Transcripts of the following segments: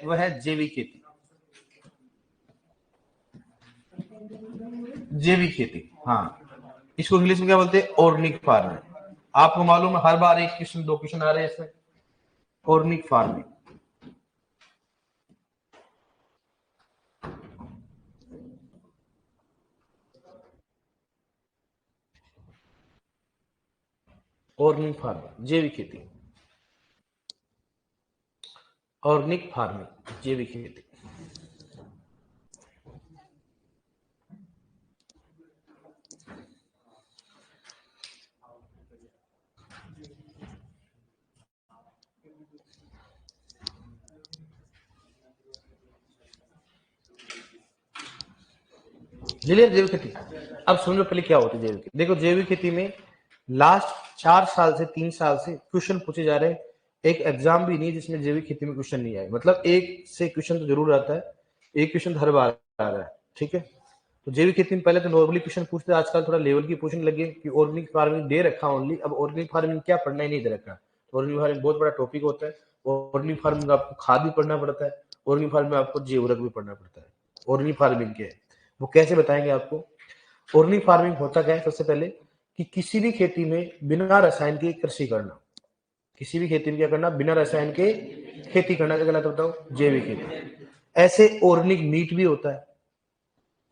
वह है जैविक खेती। जैविक खेती, हाँ, इसको इंग्लिश में क्या बोलते हैं? Organic farming. आपको मालूम है हर बार एक क्वेश्चन, दो क्वेश्चन आ रहे हैं इसमें। ऑर्गेनिक फार्मिंग, ऑर्गेनिक फार्मिंग, जैविक खेती, ऑर्गेनिक फार्मिंग, जैविक खेती। जैविक खेती, अब समझो पहले क्या होती है जैविक खेती। देखो जैविक खेती में लास्ट 4 साल से 3 साल से क्वेश्चन पूछे जा रहे हैं। एक एग्जाम भी नहीं जिसमें जैविक खेती में क्वेश्चन नहीं आए, मतलब एक से क्वेश्चन तो जरूर आता है, एक क्वेश्चन हर बार आ रहा है, ठीक है। तो जैविक खेती में पहले तो नॉर्मली क्वेश्चन पूछते, आजकल थोड़ा लेवल की पूछने लगे कि ऑर्गेनिक फार्मिंग दे रखा ओनली। अब ऑर्गेनिक फार्मिंग क्या पढ़ना ही नहीं दे रखा। ऑर्गेनिक फार्मिंग बहुत बड़ा टॉपिक होता है। ऑर्गेनिक फार्मिंग आपको खाद भी पढ़ना पड़ता है, ऑर्गेनिक फार्मिंग आपको जैव उर्वरक भी पढ़ना पड़ता है। ऑर्गेनिक फार्मिंग क्या है वो कैसे बताएंगे आपको। ऑर्गेनिक फार्मिंग होता क्या है, सबसे पहले कि किसी भी खेती में बिना रसायन के कृषि करना। किसी भी खेती में क्या करना? बिना रसायन के खेती करना, क्या कहलाता बताओ? जैविक खेती। ऐसे ऑर्गेनिक मीट भी होता है।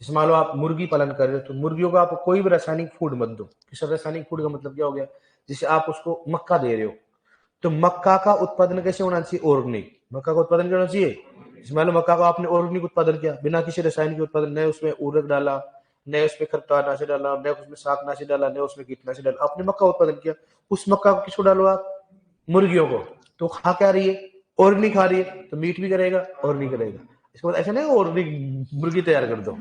जैसे मान लो आप मुर्गी पालन कर रहे हो, तो मुर्गियों को आप कोई भी रासायनिक फूड मत दो। किस रासायनिक फूड का मतलब क्या हो गया? जैसे आप उसको मक्का दे रहे हो, तो मक्का का उत्पादन कैसे होना चाहिए? ऑर्गेनिक। मक्का का उत्पादन क्या होना चाहिए? मान लो मक्का का आपने ऑर्गेनिक उत्पादन किया, बिना किसी रसायन के उत्पादन, न उसमें उर्वरक डाला, न उसमें खरपतवारनाशी डाला, न उसमें शाकनाशी डाला, न उसमें कीटनाशी डाला, आपने मक्का उत्पादन किया। उस मक्का को किसको डालो आप? मुर्गियों को। तो खा क्या रही है? ऑर्गेनिक खा रही है, तो मीट भी करेगा, ऑर्गेनिक करेगा। इसके बाद ऐसा नहीं ऑर्गेनिक मुर्गी तैयार कर दो,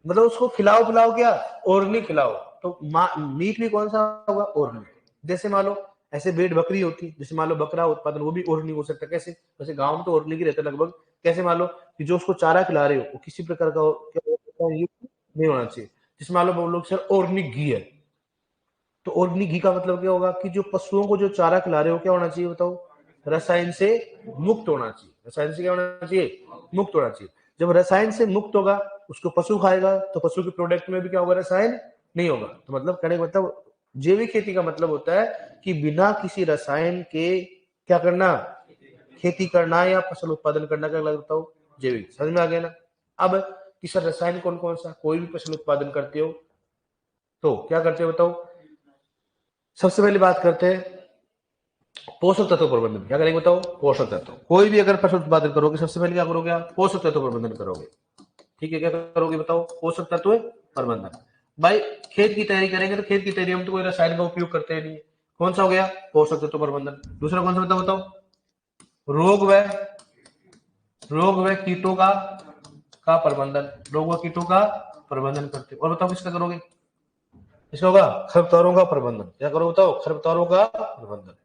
मतलब उसको खिलाओ पिलाओ क्या? ऑर्गेनिक खिलाओ। तो मीट भी कौन सा होगा? ऑर्गेनिक। जैसे मान लो ऐसे भेड़ बकरी होती, जैसे मान लो बकरा उत्पादन, वो भी ऑर्गेनिक हो सकता है। कैसे? वैसे गांव में तो ऑर्गेनिक ही रहता है लगभग। कैसे? मान लो कि जो उसको चारा खिला रहे हो वो किसी प्रकार का नहीं होना चाहिए। जैसे मान लो वो लोग सर ऑर्गेनिक घी है, तो ऑर्गेनिक घी का मतलब क्या होगा कि जो पशुओं को जो चारा खिला रहे हो क्या होना चाहिए बताओ? रसायन से मुक्त होना चाहिए। रसायन से क्या होना चाहिए? मुक्त होना चाहिए। जब रसायन से मुक्त होगा, उसको पशु खाएगा, तो पशु के प्रोडक्ट में भी क्या होगा? रसायन नहीं होगा। तो मतलब कहने का मतलब जैविक खेती का मतलब होता है कि बिना किसी रसायन के क्या करना? खेती करना या फसल उत्पादन करना, क्या लगता हो? जैविक। समझ में आ गया ना? अब किसी रसायन कौन कौन सा? कोई भी फसल उत्पादन करते हो तो क्या करते हो बताओ? सबसे पहले बात करते हैं पोषक तत्व प्रबंधन। क्या करेंगे बताओ? पोषक तत्व। कोई भी अगर फसल उत्पादन करोगे, सबसे पहले क्या करोगे आप? पोषक तत्व प्रबंधन करोगे। ठीक है, क्या करोगे बताओ? पोषक तत्व प्रबंधन। भाई खेत की तैयारी करेंगे तो खेत की तैयारी हम तो कोई रसायन का उपयोग करते नहीं। कौन सा हो गया? पोषक तत्व प्रबंधन। दूसरा कौन सा बताओ? रोग व कीटों का प्रबंधन। रोग व कीटों का प्रबंधन करते। और बताओ किसका करोगे? इसका होगा खरपतवारों का प्रबंधन। क्या करोगे बताओ? खरपतवारों का प्रबंधन।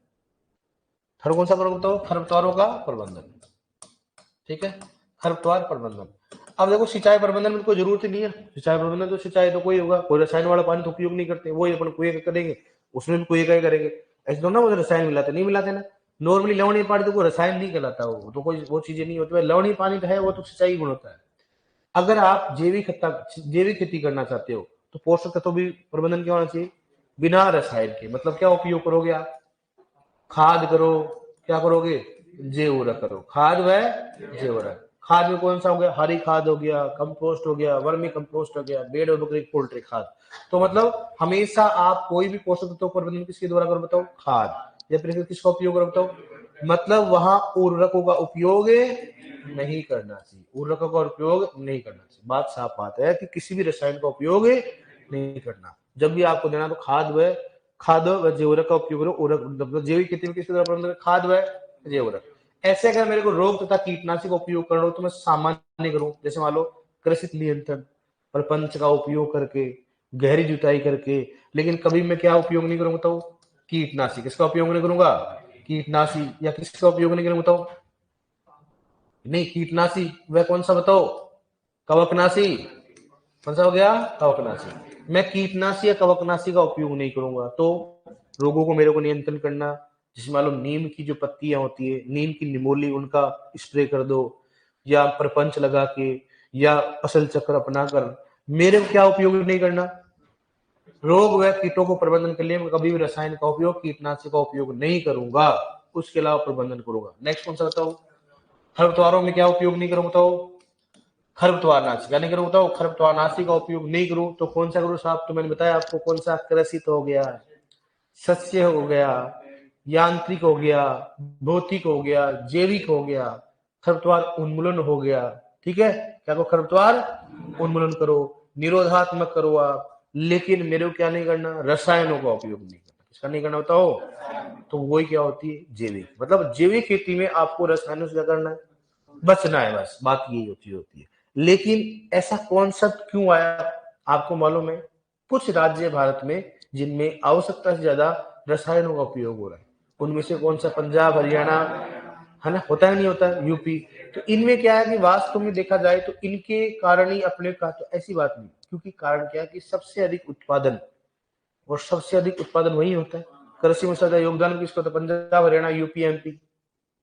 थर्ड कौन सा करोगे बताओ? खरपतवारों का प्रबंधन। ठीक है, खरपतवार प्रबंधन। अब देखो सिंचाई प्रबंधन में कोई जरूरत ही नहीं है। सिंचाई प्रबंधन तो सिंचाई तो कोई होगा, कोई रसायन वाला पानी तो उपयोग नहीं करते, वही अपन कुएं का करेंगे, उसमें भी कुएं का ही करेंगे। ऐसे तो ना वो रसायन मिलाते नहीं, मिलाते ना। नॉर्मली लवणीय पानी तो कोई रसायन नहीं कहलाता, वो तो कोई वो चीजें नहीं होती। लवणीय पानी तो है, वो तो सिंचाई गुण होता है। अगर आप जैविक खेती करना चाहते हो तो पोषक तत्व भी प्रबंधन क्या होना चाहिए? बिना रसायन के। मतलब क्या उपयोग करोगे आप? खाद करो। क्या करोगे? जैव उर्वरक करो। खाद व जैव उर्वरक। खाद में कौन सा हो गया? हरी खाद हो गया, कंपोस्ट हो गया, वर्मी कंपोस्ट हो गया, भेड़ और बकरी पोल्ट्री खाद। तो मतलब हमेशा आप कोई भी पोषक तत्व प्रबंधन किसके द्वारा करो बताओ? खाद। या फिर किसका उपयोग करो बताओ? मतलब वहां उर्वरकों का उपयोग नहीं करना चाहिए। उर्वरकों का उपयोग नहीं करना चाहिए। बात साफ बात है कि किसी भी रसायन का उपयोग नहीं करना। जब भी आपको देना तो खाद व जैव उर्वरक का उपयोग करो। उर्वरक मतलब जैविक खेती में किसके द्वारा प्रबंधन? खाद व जैव उर्वरक। ऐसे अगर मेरे को रोग तथा कीटनाशी का उपयोग करना हो तो मैं सामान्य करूं। जैसे मान लो कृषि नियंत्रण प्रपंच का उपयोग करके, गहरी जुताई करके। लेकिन कभी मैं क्या उपयोग नहीं करूंगा बताओ? कीटनाशी। किसका उपयोग नहीं करूंगा? कीटनाशी। या किसका उपयोग नहीं करूंगा बताओ? नहीं, कीटनाशी वह कौन सा बताओ? कवकनाशी। कौन सा हो गया? कवकनाशी। मैं कीटनाशी या कवकनाशी का उपयोग नहीं करूंगा। तो रोगों को मेरे को नियंत्रण करना, जैसे मान लो नीम की जो पत्तियां होती है, नीम की निमोली, उनका स्प्रे कर दो। या प्रपंच लगा के या फसल चक्र अपना कर मेरे को क्या उपयोग नहीं करना, रोग व कीटों को प्रबंधन के लिए मैं कभी भी रसायन का उपयोग, कीटनाशक का उपयोग नहीं करूंगा, उसके अलावा प्रबंधन करूंगा। नेक्स्ट कौन सा बताओ, खरपतवारों में क्या उपयोग नहीं करूं बताओ, खरपतवारनाशी क्या नहीं करूं बताओ, खरपतवारनाशी का उपयोग नहीं करूं तो कौन सा करूं साहब, तो मैंने बताया आपको कौन सा, कृषित हो गया, सस्य हो गया, यांत्रिक हो गया, भौतिक हो गया, जैविक हो गया, खरपतवार उन्मूलन हो गया। ठीक है, क्या को खरपतवार उन्मूलन करो, निरोधात्मक करो आप, लेकिन मेरे को क्या नहीं करना, रसायनों का उपयोग नहीं करना। किसका नहीं करना बताओ, तो वही क्या होती है, जैविक। मतलब जैविक खेती में आपको रसायनों से क्या करना है, बचना है, बस बात यही होती है। लेकिन ऐसा कॉन्सेप्ट क्यों आया, आपको मालूम है, कुछ राज्य भारत में जिनमें आवश्यकता से ज्यादा रसायनों का उपयोग हो रहा है, उनमें से कौन सा, पंजाब, हरियाणा, है ना, होता है नहीं होता है, यूपी। तो इनमें क्या है कि वास्तव में देखा जाए तो इनके कारण ही अपने का, तो ऐसी बात नहीं, क्योंकि कारण क्या है कि सबसे अधिक उत्पादन, और सबसे अधिक उत्पादन वही होता है। कृषि में ज्यादा योगदान किसको, तो पंजाब, हरियाणा, यूपी, एमपी,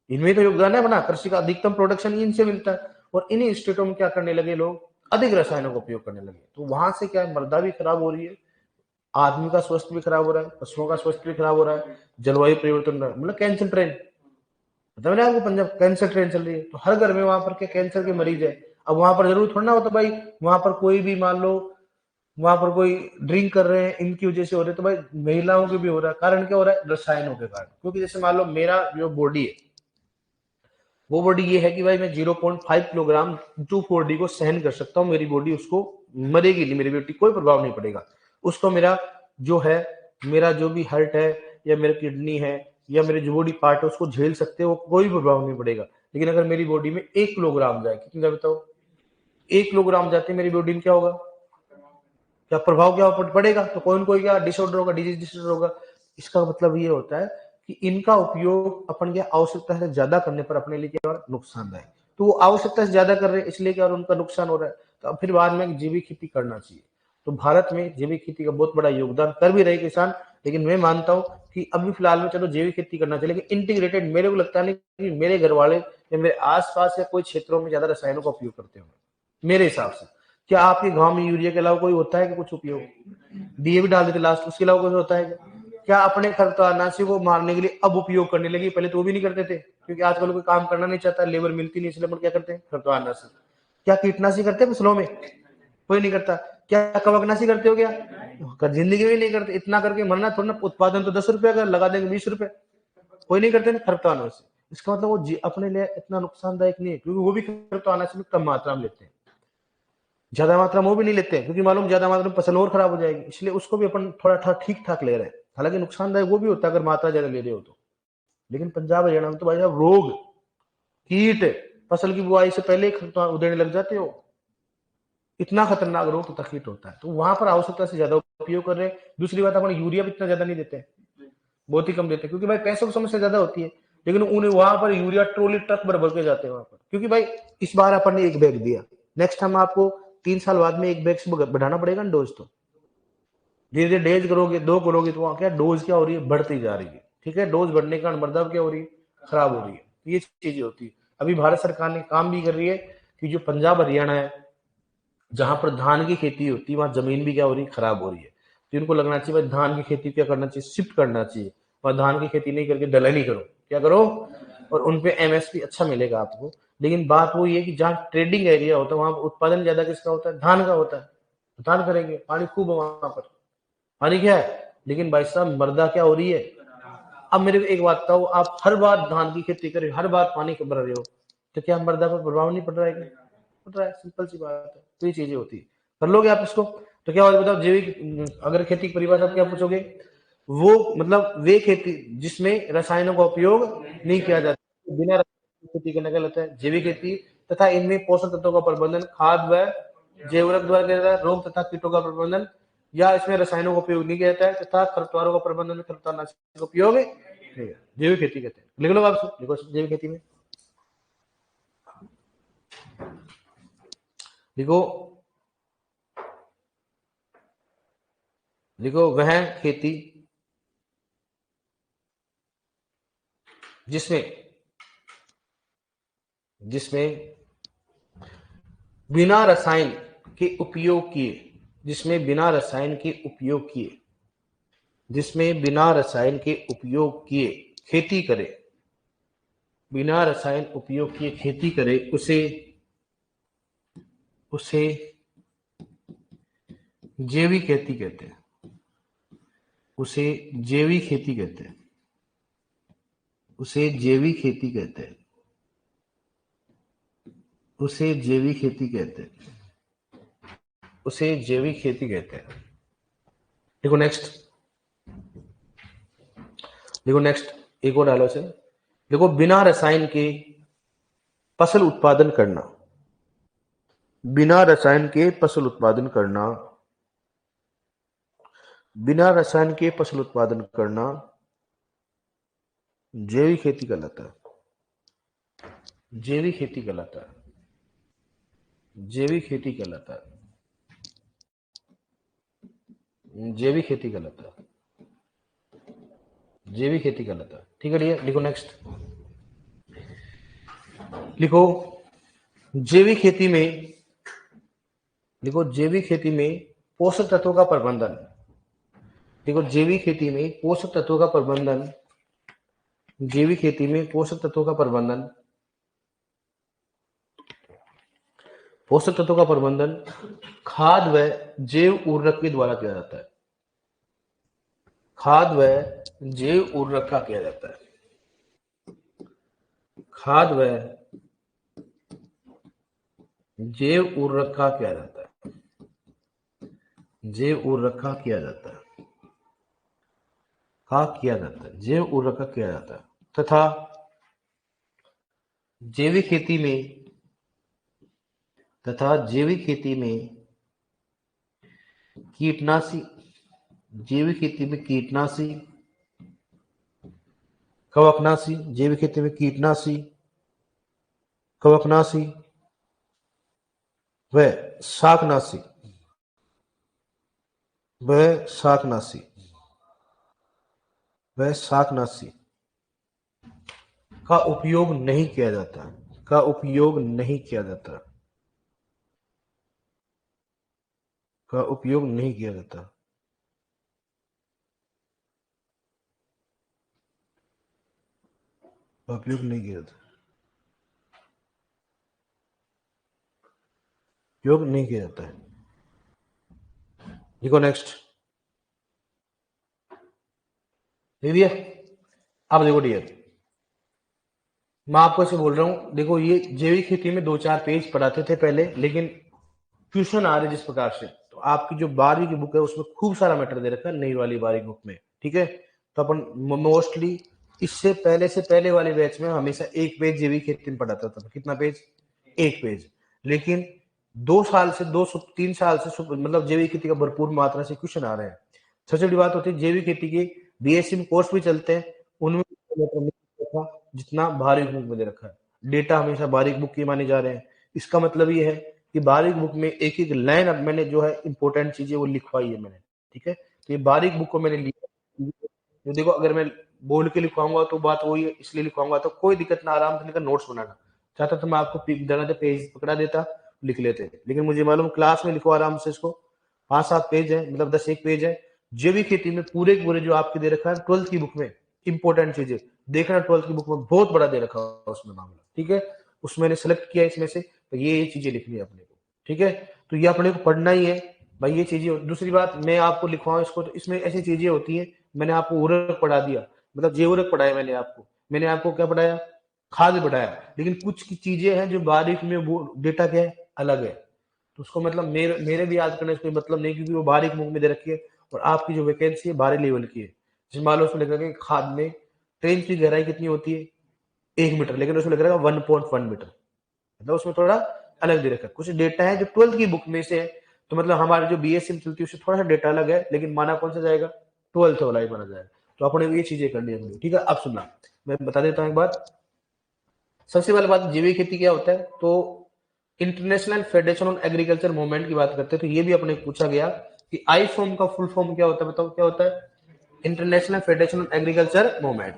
इनमें तो योगदान है बना, कृषि का अधिकतम प्रोडक्शन इनसे मिलता है। और इन्हीं स्टेटों में क्या करने लगे लोग, अधिक रसायनों का उपयोग करने लगे, तो वहां से क्या है, मृदा भी खराब हो रही है, आदमी का स्वास्थ्य भी खराब हो रहा है, पशुओं का स्वास्थ्य भी खराब हो रहा है, जलवायु परिवर्तन, मतलब कैंसर ट्रेन, पता है आपको, पंजाब कैंसर ट्रेन चल रही है, तो हर घर में वहां पर क्या कैंसर के मरीज है। अब वहां पर जरूर थोड़ा ना होता भाई, वहां पर कोई भी मान लो वहां पर कोई ड्रिंक कर रहे हैं, इनकी वजह से हो रहे, तो भाई महिलाओं के भी हो रहा है, कारण क्या हो रहा है, रसायनों के कारण। क्योंकि जैसे मान लो मेरा जो बॉडी है, वो बॉडी ये है कि भाई मैं 0.5 किलोग्राम 2,4-D को सहन कर सकता हूँ, मेरी बॉडी उसको मरेगी नहीं, मेरी बॉडी कोई प्रभाव नहीं पड़ेगा उसको, मेरा जो है, मेरा जो भी हार्ट है या मेरा किडनी है या मेरे जो बॉडी पार्ट है उसको झेल सकते हैं, वो कोई प्रभाव नहीं पड़ेगा। लेकिन अगर मेरी बॉडी में 1 किलोग्राम जाए, कितना बताओ, 1 किलोग्राम जाते मेरी बॉडी में क्या होगा, क्या प्रभाव क्या पड़ेगा, तो कोई ना कोई क्या डिसऑर्डर होगा, डिजीज डिसऑर्डर होगा। इसका मतलब ये होता है कि इनका उपयोग अपन क्या आवश्यकता से ज्यादा करने पर अपने लिए क्या नुकसानदायक, तो वो आवश्यकता से ज्यादा कर रहे हैं इसलिए क्या, और उनका नुकसान हो रहा है, तो अब फिर बाद में जैविक खेती करना चाहिए। तो भारत में जैविक खेती का बहुत बड़ा योगदान कर भी रहे किसान, लेकिन मैं मानता हूं कि अभी फिलहाल में चलो जैविक खेती करना चाहिए, लेकिन इंटीग्रेटेड मेरे को लगता नहीं कि मेरे घर वाले या मेरे आसपास या कोई क्षेत्रों में ज्यादा रसायनों का उपयोग करते होंगे मेरे हिसाब से। क्या आपके गांव में यूरिया के अलावा कोई होता है कि कुछ उपयोग, डीएपी डाल देते लास्ट, उसके अलावा कुछ होता है क्या अपने खरपतवारनाशी को मारने के लिए अब उपयोग करने लगी, पहले तो वो भी नहीं करते थे, क्योंकि आजकल कोई काम करना नहीं चाहता, लेबर मिलती नहीं, इसलिए क्या करते हैं, खरपतवारनाशी। क्या कीटनाशी करते हैं फसलों में, कोई नहीं करता। क्या कवकनाशी करते हो क्या, जिंदगी में नहीं करते, इतना करके मरना थोड़ा ना, उत्पादन तो 10 रुपए का लगा देंगे, 20 रुपए, कोई नहीं करते ना खरपतवारनाशी। इसका मतलब वो अपने लिए इतना नुकसानदायक नहीं है, क्योंकि वो भी खरपतवारनाशी में कम मात्रा में लेते हैं, ज्यादा मात्रा में वो भी नहीं लेते हैं, क्योंकि मालूम ज्यादा मात्रा में फसल और खराब हो जाएगी, इसलिए उसको भी अपन थोड़ा ठीक ठाक ले रहे हैं। हालांकि नुकसानदायक वो भी होता है अगर मात्रा ज्यादा ले रहे हो तो। लेकिन पंजाब हरियाणा में तो भाई साहब रोग, कीट, फसल की बुआई से पहले उधेड़ने लग जाते हो, इतना खतरनाक रोग तथा कीट होता है, तो वहां पर आवश्यकता से ज्यादा उपयोग कर रहे हैं। दूसरी बात, अपन यूरिया भी इतना ज्यादा नहीं देते, बहुत ही कम देते हैं, क्योंकि भाई पैसों की समस्या ज्यादा होती है। लेकिन उन्हें वहां पर यूरिया ट्रोली ट्रक भर भर के जाते हैं वहां पर, क्योंकि भाई इस बार अपन ने 1 बैग दिया, नेक्स्ट टाइम आपको 3 साल बाद में 1 बैग से बढ़ाना पड़ेगा ना डोज, तो धीरे धीरे डेज करोगे, 2 करोगे, तो वहां क्या डोज क्या हो रही है, बढ़ती जा रही है। ठीक है, डोज बढ़ने के कारण मृदा क्या हो रही है, खराब हो रही है, ये चीजें होती है। अभी भारत सरकार ने काम भी कर रही है कि जो पंजाब हरियाणा है, जहां पर धान की खेती होती है, वहां जमीन भी क्या हो रही है, खराब हो रही है, तो इनको लगना चाहिए भाई धान की खेती क्या करना चाहिए, शिफ्ट करना चाहिए, और धान की खेती नहीं करके दलहनी करो, क्या करो, और उनपे एमएसपी अच्छा मिलेगा आपको। लेकिन बात वो ये कि जहाँ ट्रेडिंग एरिया होता है वहां उत्पादन ज्यादा किसका होता है, धान का होता है, तो धान करेंगे, पानी खूब है वहां पर, पानी क्या है, लेकिन भाई साहब मृदा क्या हो रही है। अब मेरे को एक बात बताओ, आप हर बार धान की खेती करें, हर बार पानी भर रहे हो, तो क्या मृदा पर प्रभाव नहीं पड़ रहा है, पड़ रहा है, सिंपल सी बात है। तो ये चीजें होती है, कर लोगे आप इसको, तो क्या होगा बताओ, जैविक अगर खेती की परिभाषा क्या पूछोगे, वो मतलब वे खेती जिसमें रसायनों का उपयोग नहीं किया जाता, बिना रसायनों की खेती करने का होता है जैविक खेती, तथा इनमें पोषक तत्वों का प्रबंधन, खाद व जैवरक द्वारा किया जाता है, रोग तथा कीटों का प्रबंधन, या इसमें रसायनों का उपयोग नहीं किया जाता है, तथा खरपतवारों का प्रबंधन, खरपतवारनाशी का उपयोग नहीं है। जैविक खेती कहते हैं, लिख लो आप, लिखो जैविक खेती में, लिखो, लिखो वह खेती जिसमें जिसमें बिना रसायन के उपयोग किए, जिसमें बिना रसायन के उपयोग किए, जिसमें बिना रसायन के उपयोग किए खेती करे, बिना रसायन उपयोग किए खेती करे, उसे उसे जैविक खेती कहते हैं, उसे जैविक खेती कहते हैं, उसे जैविक खेती कहते हैं, उसे जैविक खेती कहते हैं, उसे जैविक खेती कहते हैं। देखो नेक्स्ट, देखो नेक्स्ट, एक और डालो से। देखो बिना रसायन के फसल उत्पादन करना, बिना रसायन के फसल उत्पादन करना, बिना रसायन के फसल उत्पादन करना जैविक खेती कहलाता है, जैविक खेती कहलाता है, जैविक खेती कहलाता है, जैविक खेती कहलाता है, जैविक खेती कहलाता है। ठीक है, लिखो नेक्स्ट, लिखो जैविक खेती में, देखो जैविक खेती में पोषक तत्वों का प्रबंधन, देखो जैविक खेती में पोषक तत्वों का प्रबंधन, जैविक खेती में पोषक तत्वों का प्रबंधन, पोषक तत्वों का प्रबंधन खाद व जैव उर्वरक के द्वारा किया जाता है, खाद व जैव उर्वरक का किया जाता है, खाद व जैव उर्वरक का किया जाता है, जैव उर्वरक का किया जाता है, का किया जाता है, जैव उर्वरक का किया जाता है। तथा जैविक खेती में, तथा जैविक खेती में कीटनाशी, जैविक खेती में कीटनाशी, कवकनाशी, जैविक खेती में कीटनाशी, कवकनाशी व शाकनाशी, व शाकनाशी, व शाकनाशी का उपयोग नहीं किया जाता, का उपयोग नहीं किया जाता, का उपयोग नहीं किया जाता, का उपयोग नहीं किया जाता, उपयोग नहीं किया जाता है। देखो नेक्स्ट, देखिए अब देखो डियर, मैं आपको ऐसे बोल रहा हूं, देखो ये जैविक खेती में 2-4 पेज पढ़ाते थे पहले, लेकिन क्वेश्चन आ रहे जिस प्रकार से, तो आपकी जो 12वीं की बुक है उसमें खूब सारा मैटर दे रखा है नई वाली 12वीं बुक में। ठीक है, तो अपन मोस्टली इससे पहले से पहले वाले बैच में हमेशा एक पेज जैविक खेती में पढ़ाता था। कितना पेज? एक पेज। लेकिन 2 साल से 3 साल से मतलब जैविक खेती का भरपूर मात्रा से क्वेश्चन आ रहे हैं। सबसे बड़ी बात होती है जैविक खेती के बीएससी में कोर्स भी चलते हैं, उनमें जितना बारीक बुक में दे रखा है, डेटा हमेशा बारीक बुक के माने जा रहे हैं। इसका मतलब ये है कि बारीक बुक में एक एक लाइन अब मैंने जो है इंपॉर्टेंट चीजें वो लिखवाई है मैंने। ठीक है, तो ये बारीक बुक को मैंने लिया। तो देखो अगर मैं बोल के लिखवाऊंगा तो बात वही है, इसलिए लिखवाऊंगा तो कोई दिक्कत ना, आराम से लेकर नोट्स बनाना। चाहता तो मैं आपको जगह पेज पकड़ा देता, लिख लेते, लेकिन मुझे मालूम क्लास में लिखो आराम से इसको। 5-7 पेज है, मतलब 10 पेज है। जैविक खेती में पूरे पूरे जो आपके दे रखा है 12th की बुक में इंपॉर्टेंट चीजें देखना, 12th की बुक में बहुत बड़ा दे रखा है उसमें मामला। ठीक है, उसमें मैंने सेलेक्ट किया इसमें से, तो ये चीजें लिखनी है अपने को। ठीक है, तो ये अपने को पढ़ना ही है भाई, ये चीजें। दूसरी बात, मैं आपको लिखवाऊं इसको तो इसमें ऐसी चीजें होती है, मैंने आपको उर्वरक पढ़ा दिया, मतलब जैवरक पढ़ाया मैंने आपको क्या पढ़ाया? खाद पढ़ाया। लेकिन कुछ की चीजें हैं जो बारीक में वो डेटा क्या है, अलग है। तो उसको मतलब मेरे भी याद करने से कोई मतलब नहीं, क्योंकि वो बारीक मुंह में दे रखी है और आपकी जो वैकेंसी है 12 लेवल की है। जैसे मान लो उसमें लिखा है खाद में ट्रेन की गहराई कितनी होती है? 1 मीटर, लेकिन उसमें लिख रहा है 1.1 मीटर, मतलब उसमें थोड़ा अलग दे रखा है। कुछ डेटा है जो 12th की बुक में से है, तो मतलब हमारे जो बीएससी में चलती है उससे थोड़ा सा डेटा अलग है, लेकिन माना कौन सा जाएगा? 12th वाला ही माना जाएगा। तो अपने ये चीजें करनी है। ठीक है, अब सुनना, मैं बता देता हूँ एक बात। सबसे पहले बात, जैविक खेती क्या होता है? तो international federation on agriculture movement की बात करते हैं, तो ये भी अपने पूछा गया कि आई फॉर्म का फुल फॉर्म क्या होता है, बताओ क्या होता है? International federation on agriculture movement.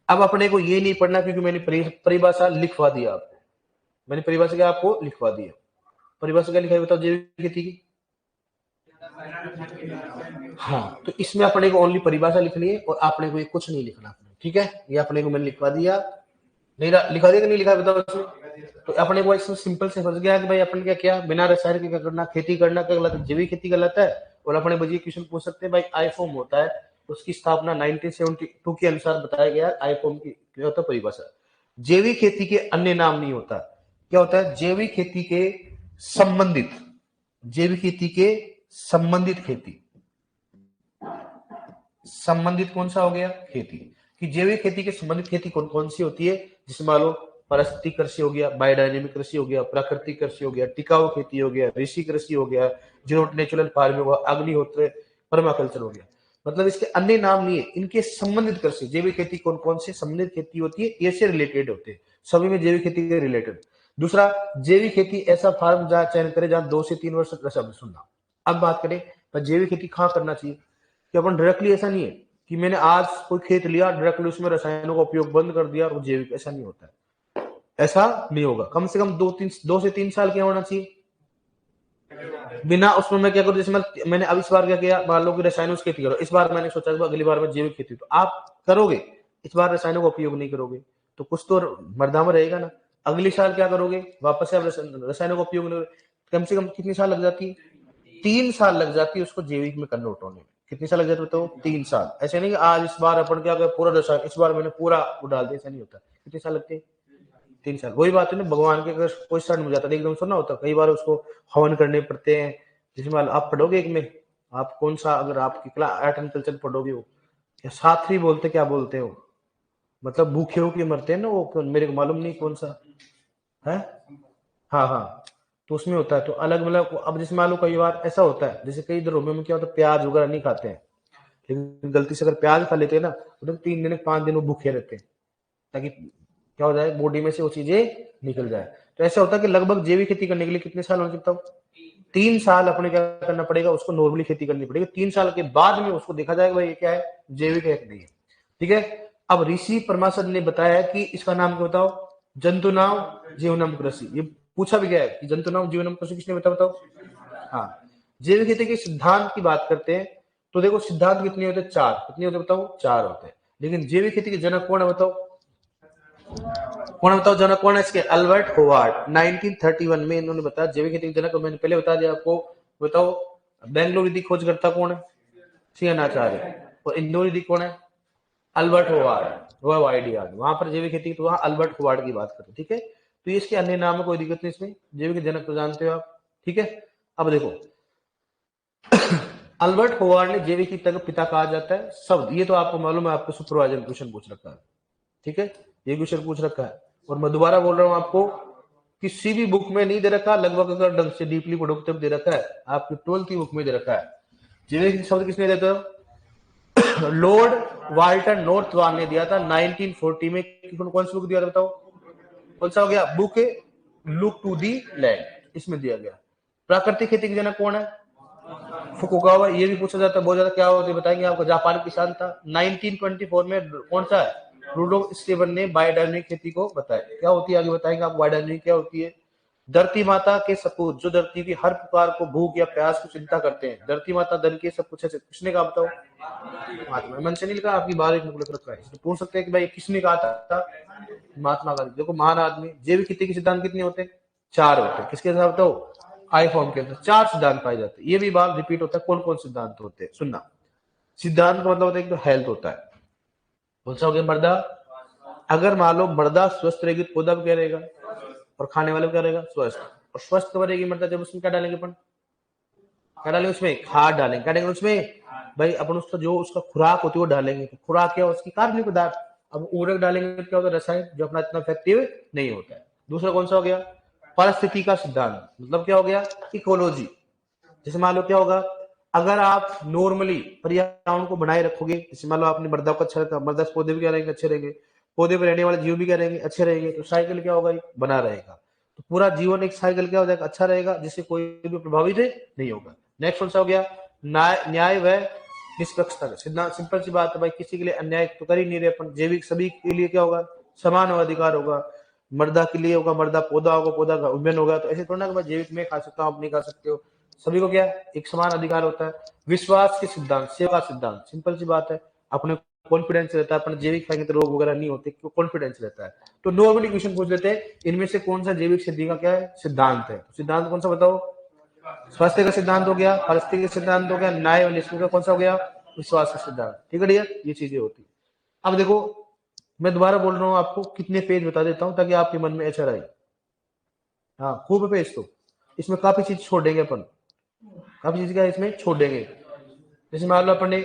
अब अपने को ये नहीं पढ़ना, क्योंकि मैंने परिभाषा लिखवा दिया आपको, मैंने परिभाषा क्या आपको लिखवा दिया। परिभाषा क्या लिखा है बताओ जैविक खेती की? हाँ, तो इसमें अपने को ओनली परिभाषा लिखनी है और आपने को ये कुछ नहीं लिखना अपने, ठीक है? ये अपने को मैंने लिखवा दिया, नहीं लिखा दिया कि नहीं लिखा बताओ इसमें? तो अपने को इसमें सिंपल से समझ गया कि भाई अपन क्या क्या बिना रसायन के क्या करना, खेती करना क्या गलत है, जैविक खेती गलत है। और अपने बच्चे क्वेश्चन पूछ सकते हैं भाई आईफोम होता है, उसकी स्थापना 1972 के अनुसार बताया गया। आईफोम की क्या होता है परिभाषा? जैविक खेती के अन्य नाम नहीं होता, क्या होता है? जैविक खेती के संबंधित, जैविक खेती के संबंधित खेती, संबंधित कौन सा हो गया? खेती। कि जैविक खेती के संबंधित खेती कौन कौन सी होती है? जिसमें मान लो पारिस्थितिक कृषि हो गया, बायोडायनेमिक कृषि हो गया, प्राकृतिक कृषि हो गया, टिकाऊ खेती हो गया, ऋषि कृषि हो गया, जीरो नेचुरल फार्मिंग हुआ, अग्निहोत्र परमाकल्चर हो गया। मतलब इसके अन्य नाम नहीं है, इनके संबंधित कृषि। जैविक खेती कौन कौन से संबंधित खेती होती है? ऐसे रिलेटेड होते हैं, सभी में जैविक खेती के रिलेटेड। दूसरा, जैविक खेती ऐसा फार्म जहां चयन करे जहां 2 से 3 वर्ष शब्द सुनना। अब बात करें जैविक खेती कहाँ करना चाहिए? कि अपन डायरेक्टली, ऐसा नहीं है कि मैंने आज कोई खेत लिया डायरेक्टली उसमें रसायनों का उपयोग बंद कर दिया और वो जैविक, ऐसा नहीं होता है, ऐसा नहीं होगा। कम से कम 2 से 3 साल क्या होना चाहिए बिना उसमें। मैं क्या करूं, जैसे मैंने अब इस बार क्या किया, मान लो कि रसायनों की खेती करो, इस बार मैंने सोचा कि अगली बार में जैविक खेती, तो आप करोगे, इस बार रसायनों का उपयोग नहीं करोगे तो कुछ तो मर्दा में रहेगा ना। अगले साल क्या करोगे, वापस से आप रसायनों का उपयोग नहीं करोगे। कम से कम कितनी साल लग जाती है? 3 साल लग जाती है उसको जैविक में कन्वर्ट होने में। कितनी साल लग जाते बताओ? 3 साल। ऐसे नहीं कि आज इस बार अपन क्या पूरा रसायन इस बार मैंने पूरा वो डाल दिया, ऐसा नहीं होता। कितने साल लगते हैं? 3 साल। वही बात है ना, भगवान के अगर कोई शरण में जाता है एकदम सुनना होता, कई बार उसको हवन करने पड़ते हैं। जिसमें आप पढ़ोगे एक में, आप कौन सा, अगर आपकी क्लास आर्ट एंड कल्चर पढ़ोगे हो, या साथी बोलते क्या बोलते हो, मतलब भूखे हो के मरते हैं ना वो, मेरे को मालूम नहीं कौन सा है। हाँ हाँ, तो उसमें होता है तो अलग, मतलब अब जैसे मान लो कई बार ऐसा होता है, जैसे कई धर्मों में क्या होता है प्याज वगैरह नहीं खाते हैं, लेकिन गलती से अगर प्याज खा लेते हैं ना तो 3 दिन 5 दिन वो भूखे रहते हैं, ताकि क्या हो जाए, बॉडी में से वो चीजें निकल जाए। तो ऐसा होता है कि लगभग जैविक खेती करने के लिए कितने साल हो सकता हो? 3 साल अपने क्या करना पड़ेगा, उसको नॉर्मली खेती करनी पड़ेगी। 3 साल के बाद में उसको देखा जाएगा भाई ये क्या है, जैविक है कि नहीं है, ठीक है। अब ऋषि परमाशद ने बताया कि इसका नाम क्या बताओ? जंतु नाम जीवनम कृषि। ये पूछा भी गया है कि जंतु नाम जीवनम कृषि किसने बताओ? हाँ, जैविक खेती के सिद्धांत की बात करते हैं तो देखो सिद्धांत कितने होते हैं? 4। कितने होते बताओ? 4 होते हैं। लेकिन जैविक खेती के जनक कौन है बताओ? कौन बताओ जनक कौन है इसके? Albert Howard. 1931 में इन्होंने बताया जैविक खेती के जनक। मैंने पहले बता दिया आपको। बताओ बेंगलुरु की खोजकर्ता कौन है? सीएन आचार्य। और इंदौर की कौन है? Albert Howard. वो आइडिया वहां पर जैविक खेती तो वहां अल्बर्ट होवार्ड की बात करते, ठीक है। तो ये इसके अन्य नाम में कोई दिक्कत नहीं, इसमें जैविक जनक तो जानते हो आप, ठीक है। अब देखो अल्बर्ट होवार्ड ने जैविक खेती का पिता कहा जाता है शब्द, ये तो आपको मालूम है, आपको सुपरवाइजर क्वेश्चन पूछ रखा है, ठीक है, ये क्वेश्चन पूछ रखा है। और मैं दोबारा बोल रहा हूं आपको, किसी भी बुक में नहीं दे रखा, लगभग अगर ढंग से डीपली पढ़ो तब दे रखा है, आपकी 12th की बुक में दे रखा है। जैविक शब्द किसने दिया था? लॉर्ड वाल्टर नॉर्थवान ने दिया था 1940 में। कौन सी बुक दिया था बताओ? कौन सा हो गया? Book look to the land, इसमें दिया गया। प्राकृतिक खेती के जनक कौन है? फुकुगावा। ये भी पूछा जाता है बहुत ज्यादा, क्या होते हैं बताएंगे आपको। जापान किसान था। 1924 में कौन सा है? रूडोल्फ स्टेवन ने बायोडायनेमिक खेती को बताया। क्या होती है आगे बताएंगे आप, बायोडायनेमिक क्या होती है। धरती माता के सपूत, जो धरती की हर प्रकार को भूख या प्यास को चिंता करते हैं, धरती माता धन के सब कुछ है, किसने कहा बताओ? महात्मा। मन से नहीं लिखा, आपकी बार एक मुकुल रखा है, पूछ सकते हैं कि भाई किसने कहा था? महात्मा गांधी। देखो महान आदमी। जैविक खेती के सिद्धांत कितने होते हैं? 4 होते हैं। किसके हिसाब बताओ? आई फॉर्म के अंदर 4 सिद्धांत पाए जाते हैं। ये भी बात रिपीट होता है, कौन कौन सिद्धांत होते हैं सुनना। सिद्धांत का मतलब होता है कि हेल्थ होता है। कौन सा हो गया? मृदा। अगर मान लो मृदा स्वस्थ रहेगी तो पौधा भी क्या रहेगा, और खाने वाले क्या रहेगा? स्वस्थ। और स्वस्थ कब रहेगी मृदा? जब उसमें क्या डालेंगे अपन? क्या डालेंगे उसमें? खाद डालेंगे। क्या डालेंगे उसमें? भाई अपन उसका जो उसका खुराक होती है वो डालेंगे। तो खुराक क्या? उसकी कार्बनिक पदार्थ। अब उर्वरक डालेंगे तो क्या होता है? रसायन, जो अपना इतना इफेक्टिव नहीं होता है। दूसरा कौन सा हो गया? परिस्थिति का सिद्धांत। मतलब क्या हो गया? इकोलॉजी। जैसे मान लो क्या होगा, अगर आप नॉर्मली पर्यावरण को बनाए रखोगे, जैसे मान लो आपने मृदा को अच्छा रखा, मृदा से पौधे भी क्या रहेंगे? अच्छे रहेंगे। पौधे में रहने वाले जीव भी क्या रहेंगे? अच्छे रहेंगे। तो साइकिल क्या होगा? बना रहेगा। तो पूरा जीवन एक साइकिल क्या हो जाएगा? अच्छा रहेगा, जिससे कोई भी प्रभावित नहीं होगा। नेक्स्ट कौन सा हो गया? न्याय व निष्पक्षता का सिद्धांत। सिंपल सी बात है भाई, किसी के लिए अन्याय तो कर ही नहीं रहे अपन। जैविक सभी के लिए क्या होगा? समान अधिकार होगा। मर्दा के लिए होगा मर्दा, पौधा होगा पौधा का उद्यान होगा। तो ऐसे थोड़ा ना कि मैं जैविक में खा सकता हूँ, आप नहीं खा सकते हो। सभी को क्या एक समान अधिकार होता है। विश्वास के सिद्धांत, सेवा सिद्धांत, सिंपल सी बात है। अपने कॉन्फिडेंस रहता है, अपने जैविक खाएंगे तो रोग वगैरह नहीं होते, क्यों कॉन्फिडेंस रहता है। तो नॉर्मली क्वेश्चन पूछ लेते हैं, इनमें से कौन सा जैविक सिद्धि का क्या है सिद्धांत है। सिद्धांत कौन सा बताओ? स्वास्थ्य का सिद्धांत हो गया, पारिस्थितिक सिद्धांत हो गया, न्याय और निष्पक्ष का कौन सा हो गया? विश्वास का सिद्धांत। ठीक है डियर, ये चीजें होती है। अब देखो मैं दोबारा बोल रहा हूँ आपको, कितने पेज बता देता हूँ ताकि आपके मन में अच्छा रहे। हाँ खूब पेज, तो इसमें काफी चीज छोड़ देंगे अपन, काफी चीज क्या इसमें छोड़ देंगे। जैसे मान लो अपने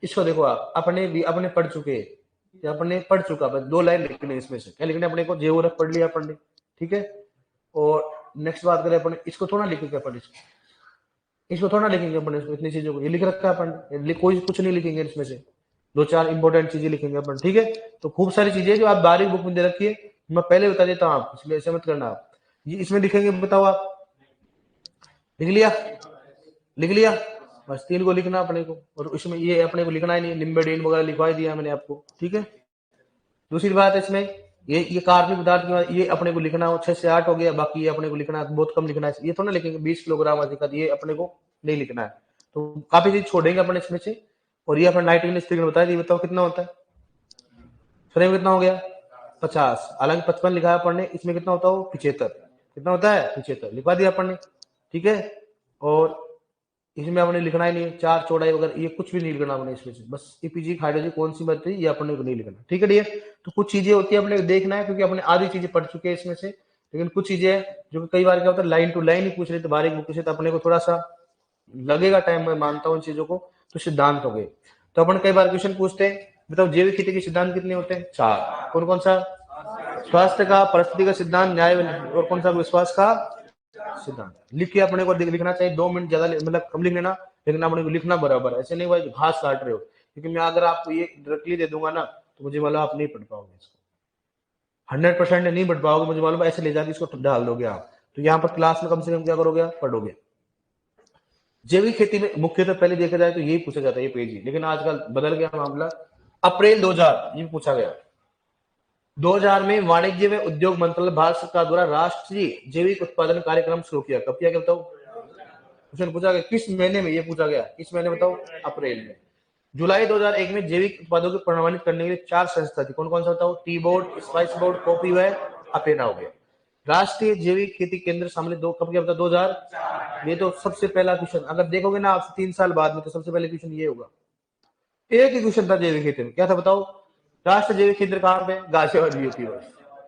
इसको देखो, आप अपने पढ़ चुके हैं, या अपने पढ़ चुका, बस 2 लाइन लिखने इसमें से क्या लिखने अपने को, जेओरफ पढ़ लिया अपन ने, ठीक है। और नेक्स्ट बात करें अपन, इसको थोड़ा लिखेंगे अपन, इसको थोड़ा लिखेंगे अपन, इसको इतनी चीजों को ये लिख रखा है अपन, कोई कुछ नहीं लिखेंगे इसमें से, 2-4 इंपॉर्टेंट चीजें लिखेंगे अपन, ठीक है। तो खूब सारी चीजें जो आप बारीक बुक में दे रखी है, मैं पहले बता देता हूँ आपको, इसलिए ऐसे मत करना आप। ये इसमें लिखेंगे, बताओ आप लिख लिया, लिख लिया, बस 3 को लिखना अपने को। और इसमें ये अपने को लिखना ही नहीं, लिम्बेडिन वगैरह लिखवा दिया मैंने आपको, ठीक है। दूसरी बात है इसमें, ये कार्बनिक पदार्थ की बात, ये अपने को लिखना हो 6 से 8 हो गया, बाकी ये अपने को लिखना है बहुत कम लिखना है, ये थोड़ा लिखेंगे 20 किलोग्राम अधिकता, ये अपने को नहीं लिखना है। तो काफी चीज छोड़ेंगे अपन इसमें से। और ये अपन नाइट्रोजन स्थिरीकरण बताया, ये बताओ कितना होता है, फ्रेम कितना हो गया 50, हालांकि 55 लिखा है अपन ने, इसमें कितना होता है 75, कितना होता है 75 लिखवा दिया अपन ने, ठीक है। और इसमें आपने लिखना ही नहीं 4 चौड़ाई वगैरह, ये कुछ भी नहीं लिखना आपने इसमें से, बस ईपीजी हाइड्रोजन कौन सी बनती है ये अपने को नहीं लिखना, ठीक है डियर। तो कुछ चीजें होती है अपने को देखना है, क्योंकि अपने आधी चीजें पढ़ चुके हैं इसमें से, लेकिन कुछ चीजें जो कई बार क्या होता है लाइन टू लाइन ही पूछ रहे थे बारीक बुक से, तो अपने को थोड़ा सा लगेगा टाइम, मैं मानता हूँ इन चीजों को। तो सिद्धांत हो गए, तो अपन कई बार क्वेश्चन पूछते हैं, बताओ जैविक खेती के सिद्धांत कितने होते हैं? 4। कौन कौन सा? स्वास्थ्य का, परिस्थिति का सिद्धांत, न्याय और कौन सा? विश्वास का सिद्धांत। लिख के अपने को लिखना चाहिए, 2 मिनट ज्यादा मतलब कम लिख लेना, लेकिन अपने को लिखना बराबर है, ऐसे नहीं भाई घास काट रहे हो। क्योंकि मैं अगर आपको ये डायरेक्टली दे दूंगा ना, तो मुझे मतलब आप नहीं पढ़ पाओगे इसको, 100% नहीं पढ़ पाओगे, मुझे मालूम है। ऐसे ले जाके इसको डाल दोगे आप, तो यहाँ पर क्लास में कम से कम क्या करोगे आप? पढ़ोगे। जैविक खेती में मुख्यतः पहले देखा जाए तो यही पूछा जाता है, ये पेज ही, लेकिन आजकल बदल गया मामला। अप्रैल 2000 ये पूछा गया, 2000 में वाणिज्य व उद्योग मंत्रालय भारत सरकार द्वारा राष्ट्रीय जैविक उत्पादन कार्यक्रम शुरू किया। कब किया? बताओ, क्वेश्चन पूछा गया किस महीने में, ये पूछा गया किस महीने, बताओ अप्रैल में। जुलाई 2001 में जैविक उत्पादों को प्रमाणित करने के लिए 4 संस्था थी, कौन कौन सा बताओ? Tea board, spice board, coffee व अपेना हो गया। राष्ट्रीय जैविक खेती केंद्र सामने दो कब किया? 2000। ये तो सबसे पहला क्वेश्चन, अगर देखोगे ना आपसे 3 साल बाद में, तो सबसे पहले क्वेश्चन ये होगा। एक ही क्वेश्चन था जैविक खेती में, क्या था बताओ? राष्ट्रीय जैविक केंद्र कहाँ पे? गाजियाबाद यूपी में।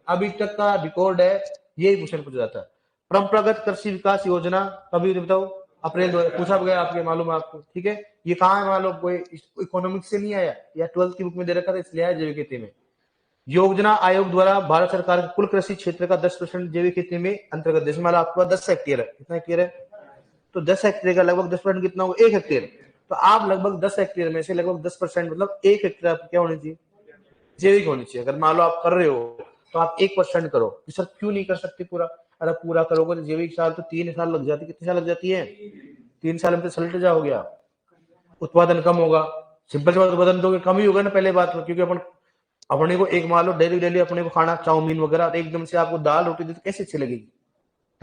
अभी तक का रिकॉर्ड है, यही क्वेश्चन पूछा जाता है। परंपरागत कृषि विकास योजना कभी बताओ? अप्रैल 2000 पूछा गया, आपके मालूम है आपको, ठीक है। ये कहाँ है मालूम? कोई इकोनॉमिक्स से नहीं आया, या 12th की बुक में दे रखा था, इसलिए आया जैविक खेती में। योजना आयोग द्वारा भारत सरकार के कुल कृषि क्षेत्र का 10% जैविक खेती में अंतर्गत, जैसे मान लो आपके पास 10 हेक्टेयर है, कितना हेक्टेयर है? तो 10 हेक्टेयर का लगभग 10% कितना होगा? 1 हेक्टेयर। तो आप लगभग 10 हेक्टेयर में से लगभग 10% मतलब 1 हेक्टेयर आपको क्या होनी चाहिए? जैविक होनी चाहिए। अगर मान लो आप कर रहे हो तो आप 1% करो, कि सर क्यों नहीं कर सकते पूरा? अगर पूरा करोगे तो जैविक साल तो 3 साल लग जाती है, कितनी साल लग जाती है? 3 साल में तो सलट जाओगे आप, उत्पादन कम होगा। सिंपल सी बात, उत्पादन तो कम ही होगा ना पहले बात में, क्योंकि अपन अपने को एक मान लो डेली डेली अपने को खाना चाउमीन वगैरह, तो एकदम से आपको दाल रोटी दे तो कैसे अच्छी लगेगी?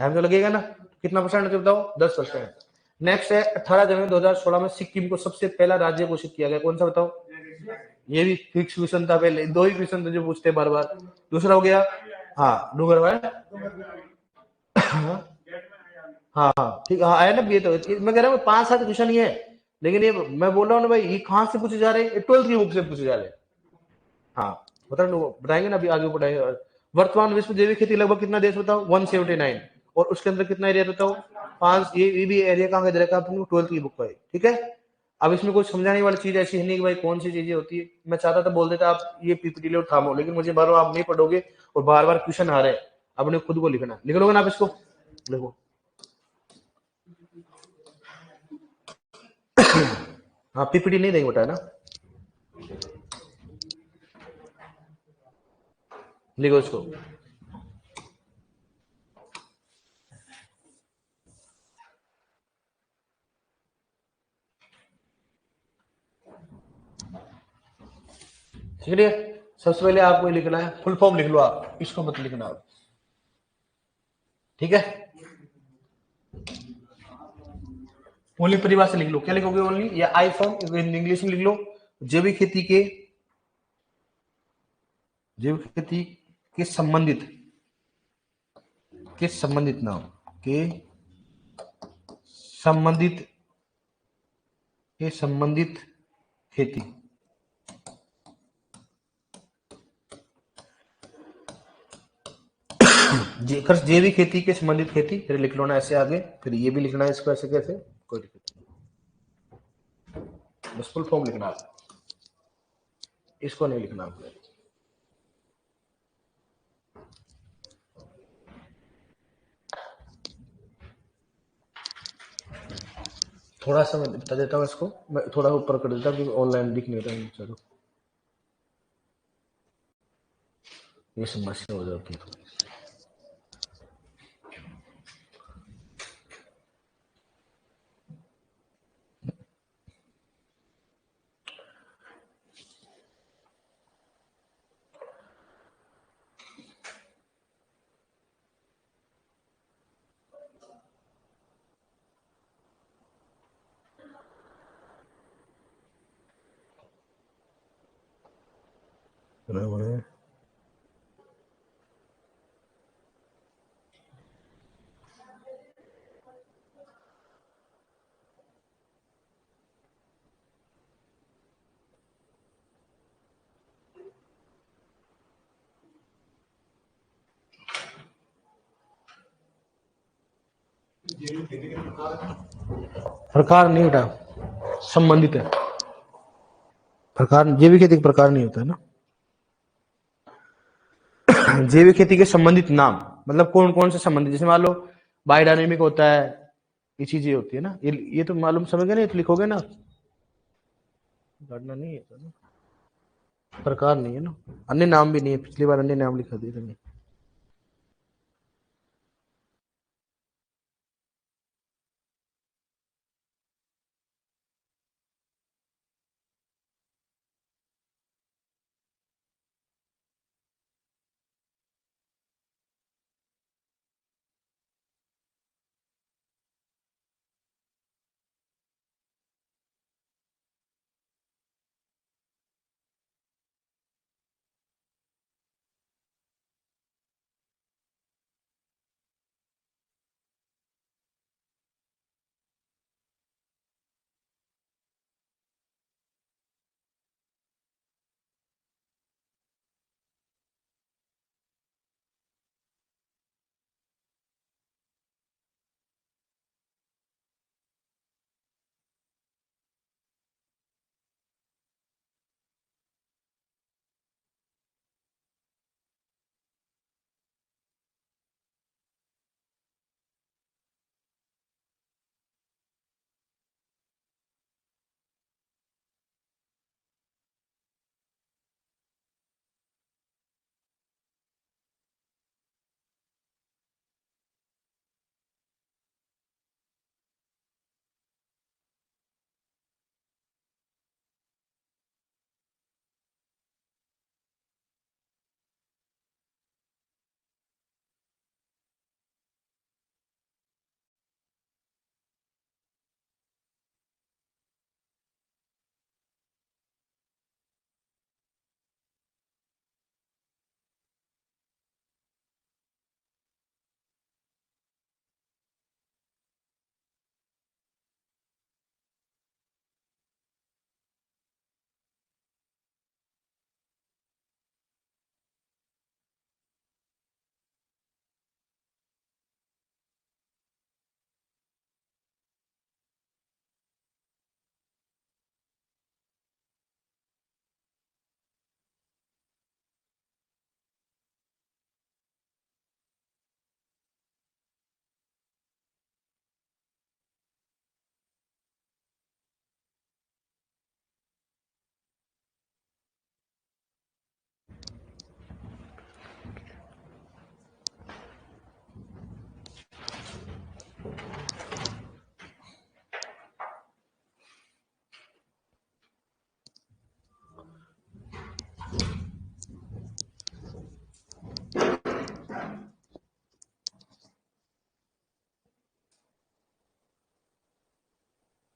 टाइम तो लगेगा ना। कितना परसेंट बताओ? 10%। नेक्स्ट है 18 जनवरी 2016 में सिक्किम को सबसे पहला राज्य घोषित किया गया, कौन सा बताओ? ये भी फिक्स क्वेश्चन था, पहले 2 ही क्वेश्चन थे जो पूछते बार बार। दूसरा हो गया, हाँ डूंगर हाँ हाँ ठीक, हाँ आया ना। ये तो मैं कह रहा हूँ 5-7 क्वेश्चन ही है, लेकिन ये मैं बोल रहा हूँ ना भाई, ये कहाँ से पूछे जा रहे हैं? 12th की बुक से पूछे जा रहे हैं। हाँ बताएंगे ना, अभी आगे बढ़ाएंगे। वर्तमान विश्व जैविक खेती लगभग कितना देश बताओ? 179। और उसके अंदर कितना एरिया बताओ? 5। ये भी एरिया कहाँ का देखा? 12th की बुक का है, ठीक है। अब इसमें कुछ समझाने वाली चीज ऐसी है नहीं कि भाई कौन सी चीजें होती है। मैं चाहता था बोल देता आप ये पीपीटी लो थामो, लेकिन मुझे बार आप नहीं पढ़ोगे और बार बार क्वेश्चन आ रहे हैं, अपने खुद को लिखना, लिख लोगे ना आप इसको? देखो हाँ पीपीटी नहीं देंगे बेटा, है ना? लिखो इसको। ठीक है, सबसे पहले आपको लिखना है, फुल फॉर्म लिख लो आप, इसको मत लिखना आप। ठीक है, ओनली परिभाषा लिख लो, क्या लिखोगे ओनली, या आई फॉर्म इंग्लिश में लिख लो। जैविक खेती के, जैविक खेती के संबंधित, के संबंधित नाम, के संबंधित, के संबंधित खेती, जैविक खेती के संबंधित खेती, फिर लिख लो ना ऐसे आगे, फिर ये भी लिखना है इसको ऐसे कैसे, कोई दिक्कत नहीं, बस फुल फॉर्म लिखना है, इसको नहीं लिखना आपको। थोड़ा सा मैं बता देता हूँ इसको, मैं थोड़ा ऊपर कर देता हूँ क्योंकि ऑनलाइन दिख नहीं रहा है। चलो ये समस्या हो जाती है। बराबर है। प्रकार नहीं बेटा, संबंधित है प्रकार, जैविक खेती का प्रकार नहीं होता है ना। जैविक खेती के संबंधित नाम मतलब कौन कौन से संबंधित, जैसे मान लो बायोडायनेमिक होता है, ये चीजें होती है ना, ये तो मालूम समझ गए ना, ये तो लिखोगे ना, पढ़ना नहीं है तो ना, प्रकार नहीं है ना, अन्य नाम भी नहीं है, पिछली बार अन्य नाम लिखा दिए थे।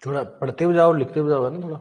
थोड़ा पढ़ते हुए जाओ, लिखते हुए जाओ ना थोड़ा।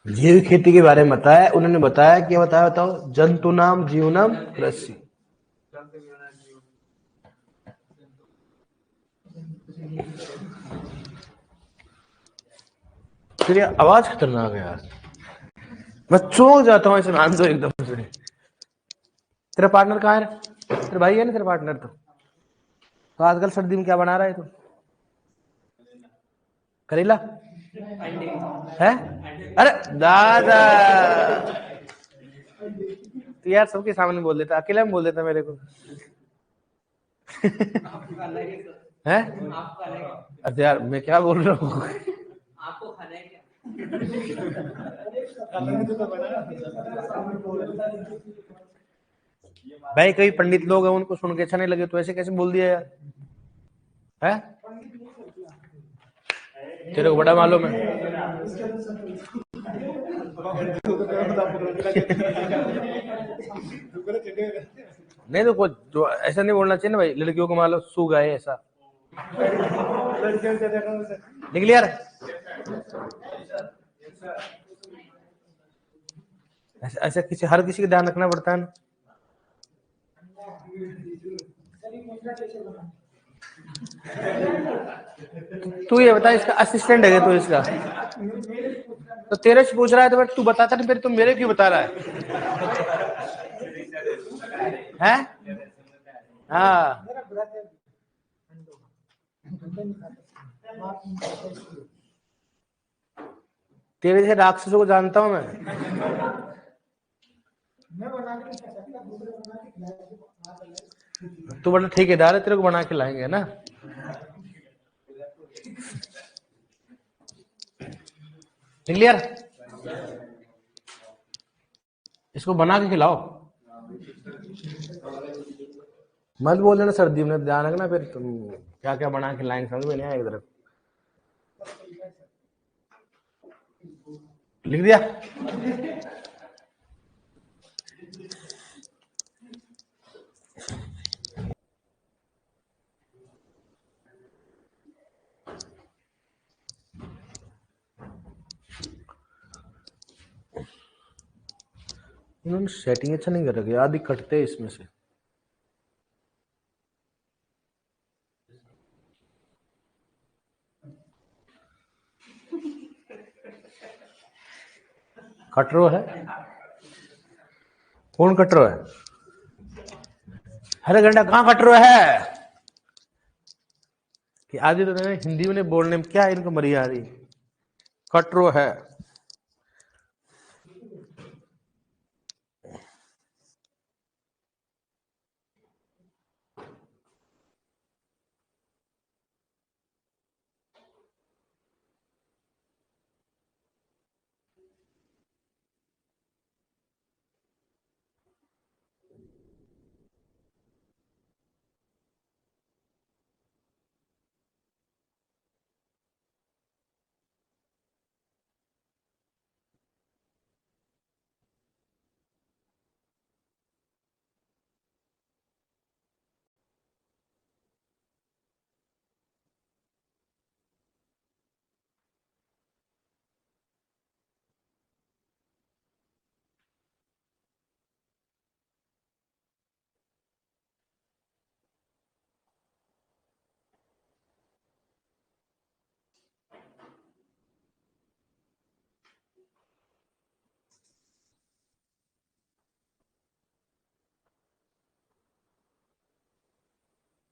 जैविक खेती के बारे में बताया उन्होंने, बताया क्या बताया बताओ? जंतु नाम जीवनम कृषि। तेरी आवाज खतरनाक है यार, मैं चौंक जाता हूँ ऐसे मान दो एकदम से। तेरा पार्टनर कहाँ है? तेरा भाई है ना तेरा पार्टनर? तो आजकल सर्दी में क्या बना रहा है तू? करेला है? अरे दादा, तो यार सबके सामने बोल देता, अकेला में बोल देता मेरे को। है? अरे यार मैं क्या बोल रहा हूँ? आपको खाना है क्या? भाई कई पंडित लोग हैं, उनको सुन के अच्छा नहीं लगे तो ऐसे कैसे बोल दिया यार? है? तेरे को बड़ा मालूम है। नहीं तो कुछ जो ऐसा नहीं बोलना चाहिए ना भाई, लड़कियों को मान लो सू गए ऐसा। निकल यार, ऐसा किसी हर किसी का ध्यान रखना पड़ता है ना। तू ये बता, इसका असिस्टेंट है तो इसका, तो तेरे से पूछ रहा है तो तू बताता नहीं, फिर तुम मेरे क्यों बता रहा है? हाँ, तेरे जैसे राक्षसों को जानता हूं मैं। तू बड़ा ठेकेदार है, तेरे को बना के लाएंगे ना। क्लियर? इसको बना के खिलाओ, मत बोल देना सर्दी में, ध्यान रखना फिर तुम क्या क्या बना के लाएंगे, समझ में नहीं आएगा। इधर लिख दिया? इन्होंने सेटिंग अच्छा नहीं कर रखी, आदि कटते हैं इसमें से। कटरो है? कौन कटरो है? हरे घंटा कहाँ कटरो है? कि आदि तो हिंदी में बोलने में क्या इनको मर्यादा? कटरो है।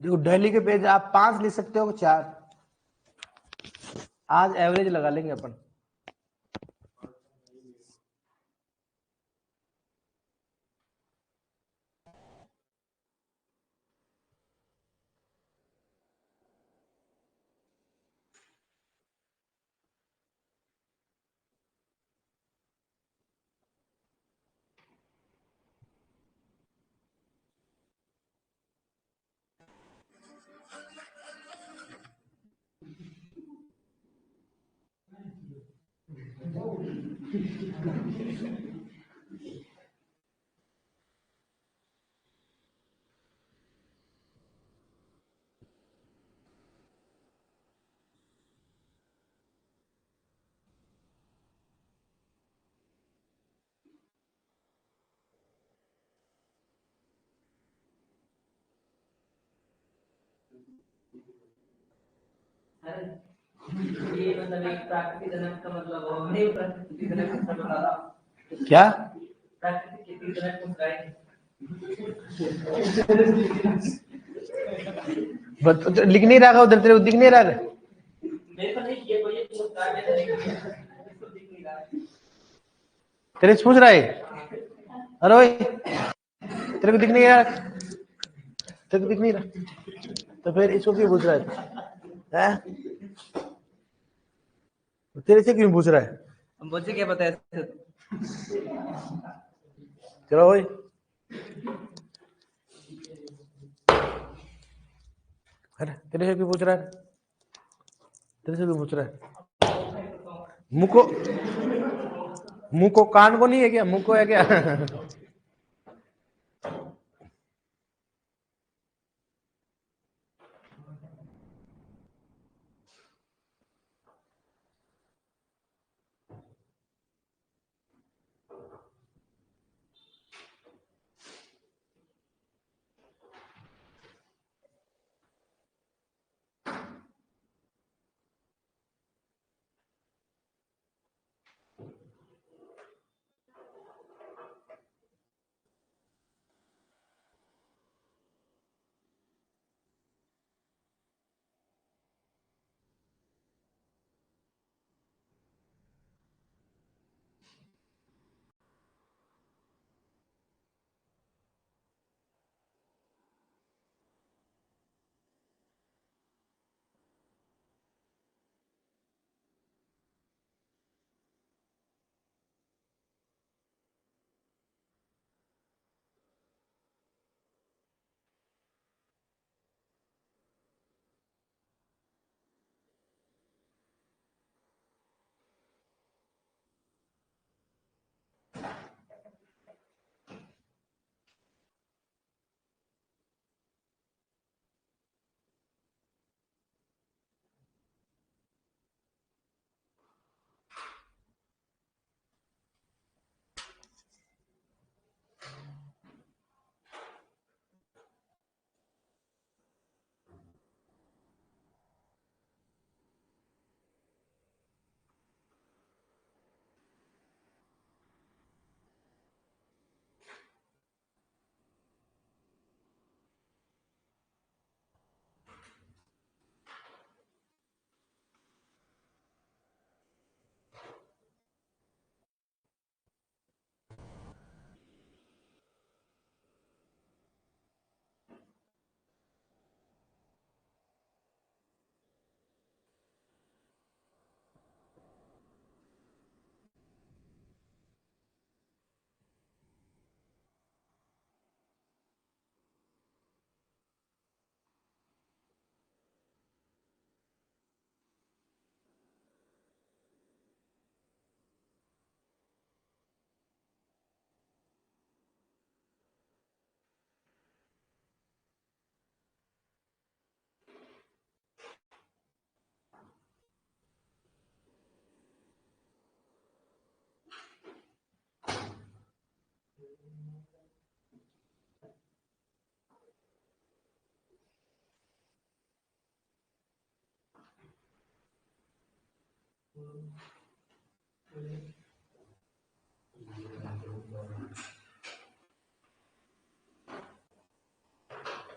देखो दिल्ली के पेज आप 5 लिख सकते हो, 4। आज एवरेज लगा लेंगे अपन। ये मतलब एक प्राकृतिक जनक का मतलब वो नहीं, प्राकृतिक जनक का बता रहा क्या प्राकृतिक की जनक पूछ रहा है। लिख नहीं रहा उधर, तेरे को दिख नहीं रहा है। मेरे को नहीं, ये कोई पूछ रहा है, इसको दिख नहीं रहा है। तेरे से पूछ रहा है, अरे ओए तेरे को दिख नहीं रहा, तेरे को दिख नहीं रहा तो फिर इसको क्यों पूछ रहा है? तेरे से क्यों पूछ रहा है? मुझे क्या पता है। चलो भाई, अरे तेरे से क्यों पूछ रहा है? तेरे से क्यों पूछ रहा है? मुंह को कान को नहीं है क्या? मुंह को है क्या?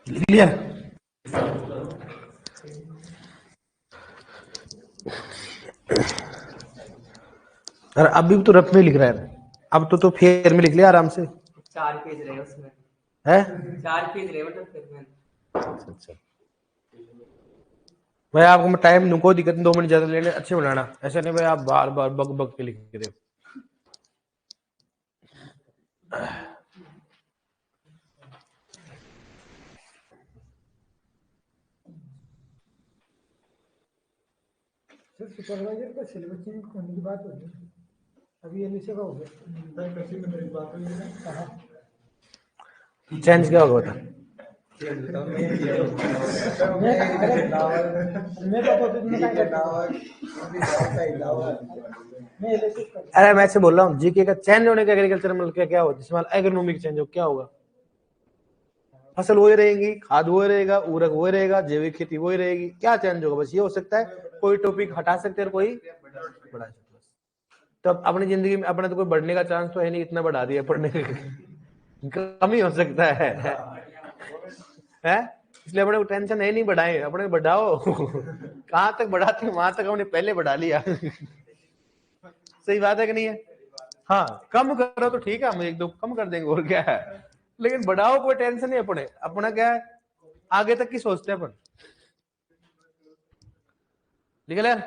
क्लियर? अरे अभी तो रफ में लिख रहा है, अब तो फेयर में लिख लिया आराम से। 4 पेज रहे उसमें है, 4 पेज रहे मतलब फेयर में। अच्छा भाई, आपको मैं टाइम दूं, कोई दिक्कत नहीं, 2 मिनट ज्यादा लेने, अच्छे बनाना, ऐसा नहीं भाई आप बार बार बग बग के लिख रहे हो। सुपरवाइजर का सिलेबस चेंज होने की बात हो रही है। अभी ये नीचे का हो गया चेंज क्या होगा बता। अरे मैं से बोल रहा हूँ जीके का चेंज होने का एग्रीकल्चर में क्या होता है, जिसमें एग्रोनॉमिक चेंज हो क्या होगा? फसल वही रहेगी, खाद वही रहेगा, उर्वरक वही रहेगा, जैविक खेती वही रहेगी, क्या चेंज होगा? बस ये हो सकता है कोई टॉपिक हटा सकते हैं और कोई बढ़ा सकते हैं। तो अब अपनी जिंदगी में अपने तो कोई बढ़ने का चांस तो है नहीं, इतना बढ़ा दिया पढ़ने कम ही हो सकता है? इसलिए अपने को टेंशन है नहीं, बढ़ाए अपने बढ़ाओ कहाँ तक बढ़ाते हैं वहां तक हमने पहले बढ़ा लिया सही बात है कि नहीं है? हाँ कम करो तो ठीक है, हम एक दो कम कर देंगे और क्या है, लेकिन बढ़ाओ कोई टेंशन नहीं अपने, अपना क्या है आगे तक की सोचते हैं अपन। निकल यार,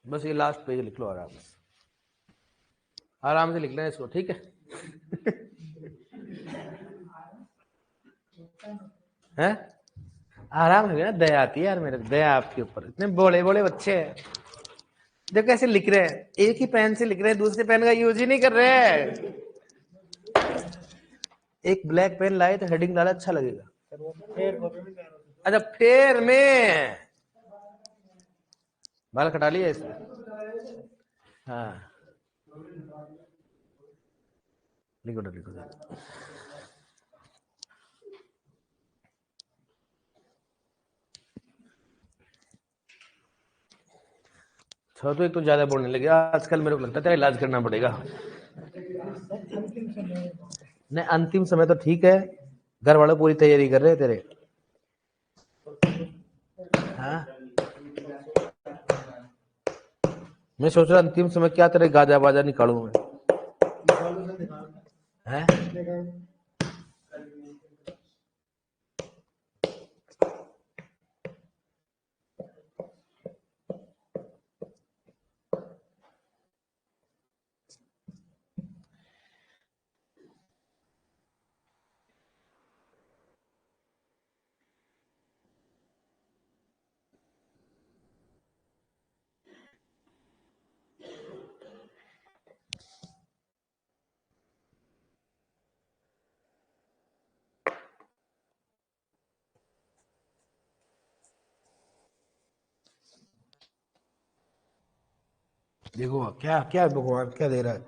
बस ये लास्ट पेज लिख लो आराम से, आराम से लिख लेना इसको, ठीक है हैं? आराम से ना, दया आती है यार मेरे, दया आपके ऊपर, इतने बड़े बड़े बच्चे हैं देखो कैसे लिख रहे हैं, एक ही पेन से लिख रहे हैं, दूसरे पेन का यूज ही नहीं कर रहे हैं। एक ब्लैक पेन लाए तो हेडिंग डाला अच्छा लगेगा, अच्छा फेर में बाल कटा लिया इसने, हाँ लिखो लिखो। तो एक तो ज्यादा बोलने लगे आजकल, मेरे को लगता है तेरा इलाज करना पड़ेगा। नहीं अंतिम समय तो ठीक है, घर वाले पूरी तैयारी कर रहे हैं तेरे, हाँ मैं सोच रहा अंतिम समय क्या तेरे गाजा बाजा निकालू मैं, हैं? देखो क्या क्या भगवान क्या दे रहा है,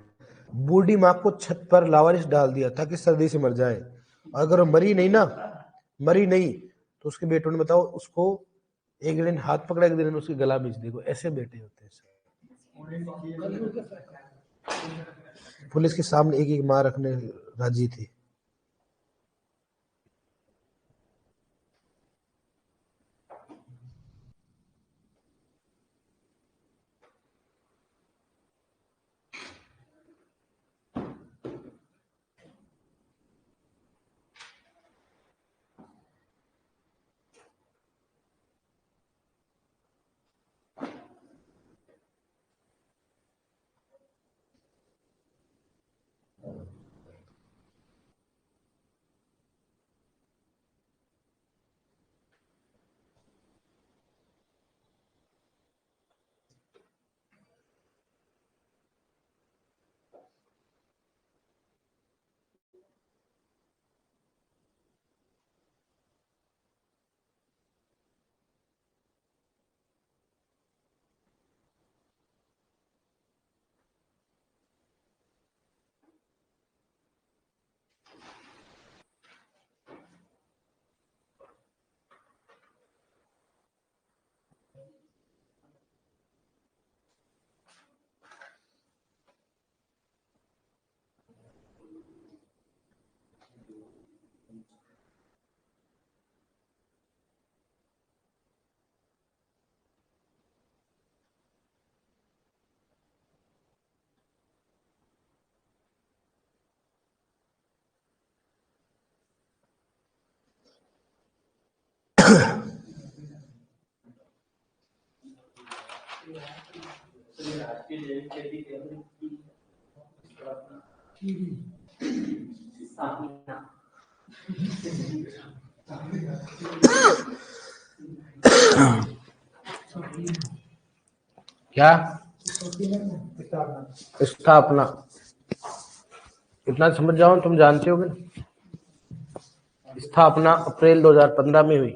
बूढ़ी माँ को छत पर लावारिस डाल दिया ताकि सर्दी से मर जाए, अगर वो मरी नहीं ना, मरी नहीं तो उसके बेटों ने बताओ उसको एक दिन हाथ पकड़ा, एक दिन उसकी गला बीच, देखो ऐसे बेटे होते हैं। पुलिस के सामने एक एक माँ रखने राजी थी। क्या स्थापना स्थापना, इतना समझ जाओ, तुम जानते होगे ना। स्थापना अप्रैल 2015 में हुई।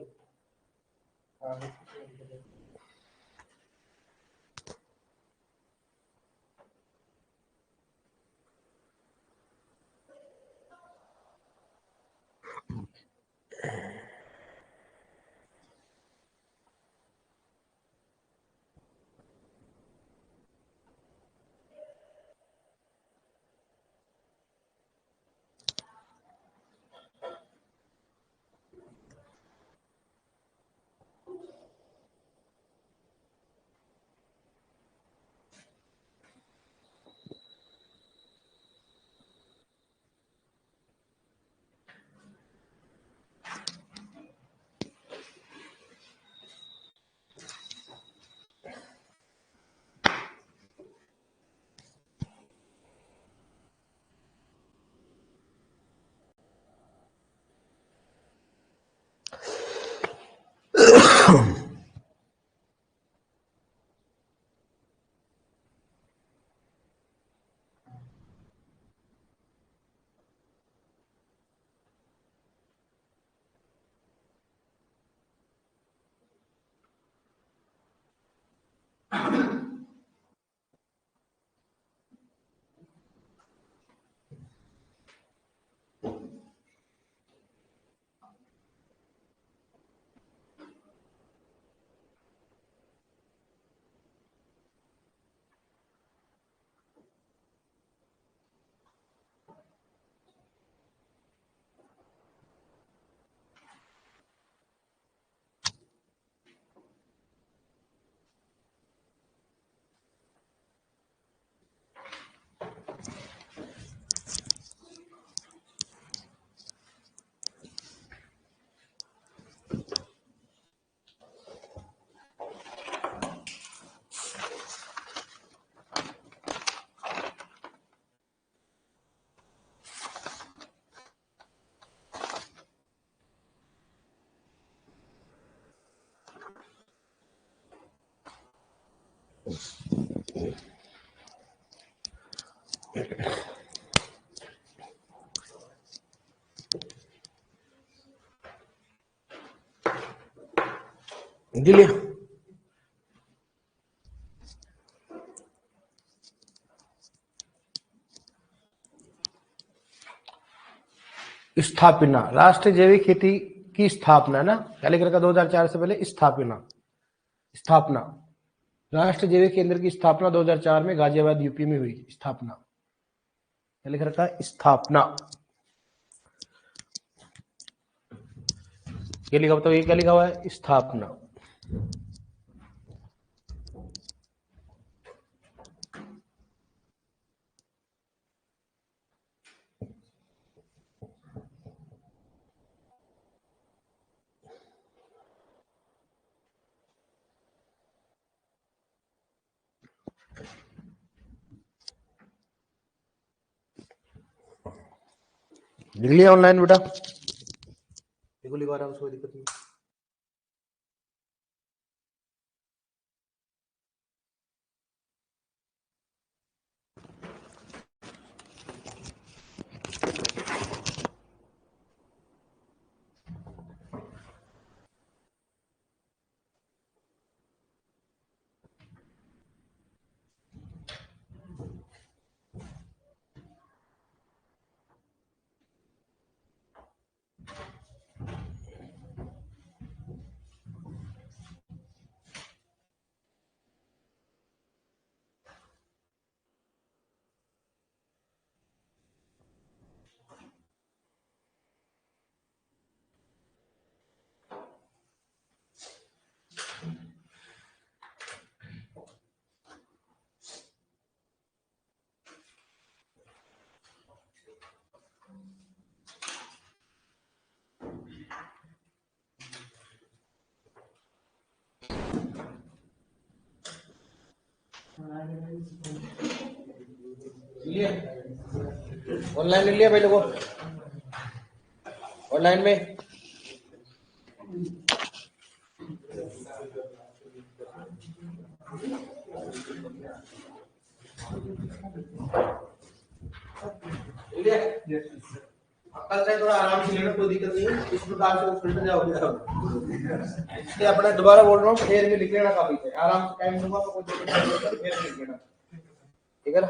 दिल्ली स्थापना, राष्ट्रीय जैविक खेती की स्थापना ना, क्या लिख रखा 2004 से पहले? स्थापना, स्थापना, राष्ट्रीय जैविक केंद्र की स्थापना 2004 में गाजियाबाद यूपी में हुई। स्थापना, क्या लिख रखा है? स्थापना। ये लिखा, बताओ ये क्या लिखा हुआ है? स्थापना। लिख लिया ऑनलाइन बेटा? देखो लिखवा रहा हूँ, कोई दिक्कत नहीं। ऑनलाइन ले लिया भाई लोगों? ऑनलाइन में ठीक है, कल से थोड़ा आराम से लेना, कोई दिक्कत नहीं है, इस प्रकार से फिल्टर जाओगे आप। इसलिए अपना दोबारा बोल रहा हूँ, फेयर में लिख लेना काफी है, आराम से टाइम दूंगा तो कोई दिक्कत नहीं है, फेयर में लिख लेना, ठीक है ना।